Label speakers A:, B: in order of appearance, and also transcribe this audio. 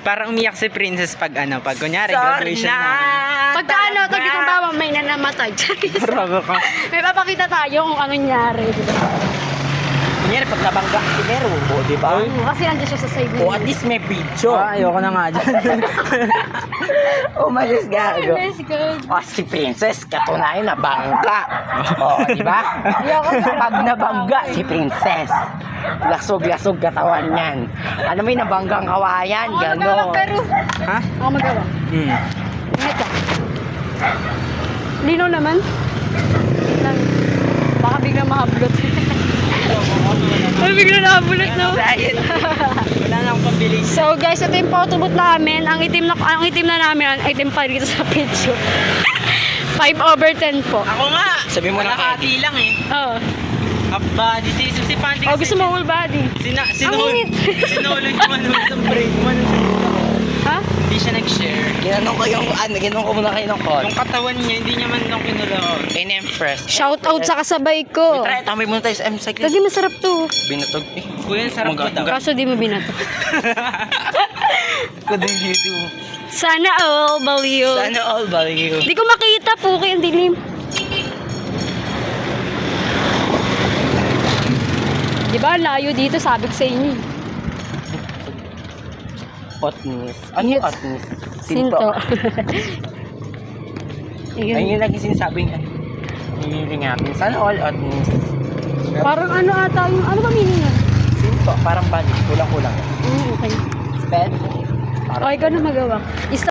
A: Parang umiyak si Princess pag pag kunyari,
B: Sorry
A: graduation
B: na.
A: na.
C: Pagka ito dito ba may nanamatay.
A: Grabe ka.
C: May papakita tayo kung anong nangyari. Diba?
B: Kunyari, pag nabangga si Nero, di ba?
C: Kasi nandiyan siya sa side
B: O at least may video.
A: Ayoko na nga dyan.
B: Umalis gago.
C: Let's go.
B: O si Princess, katunayan na bangga. O, di ba? Pag nabangga si Princess, lasog-lasog katawan yan. Ano may nabanggang kawayan,
C: Ako magawa,
B: gano'n.
C: pero
A: Ha?
C: ako magawa. Ingat ka. Lino naman. Lang. Baka biglang mahablot. Baka biglang nahabulot na.
A: Wala na akong pambili.
C: So guys, ito yung photobooth namin. Ang itim na namin, ang itim pa dito sa picture. 5/10 po.
A: Ako nga.
B: Sabi mo na
A: Nakati lang eh.
C: Oo.
A: Half body. Si Panty
C: Oh, gusto mo whole body? Ang init.
A: Sinolo yung manual sa break.
C: Ha?
A: Hindi siya nag-share.
B: Ginanong ko muna kayo ng call.
A: Yung katawan niya, hindi niya man nung kinulong.
B: In-impress.
C: Shout out sa kasabay ko.
B: Try, tambay muna tayo sa M-Cyclist.
C: Lagi masarap to.
B: Binatog eh.
A: Kuya, sarap ko daw.
C: Kaso di mo binato.
B: Kuding dito.
C: Sana all baliw.
B: Sana all value.
C: Di ko makita po kaya ang dilim. Di ba layo dito sabi ko sa inyo.
B: Otnis. Ano yung otnis?
C: Sinto.
B: Ayun yung lagi sinasabing nililingapin. Sana all otnis.
C: Parang ano ata yung ano ba meaning nun?
B: Sinto, parang balik. Kulang-kulang.
C: Okay.
B: Sped.
C: Okay, ikaw na magawa.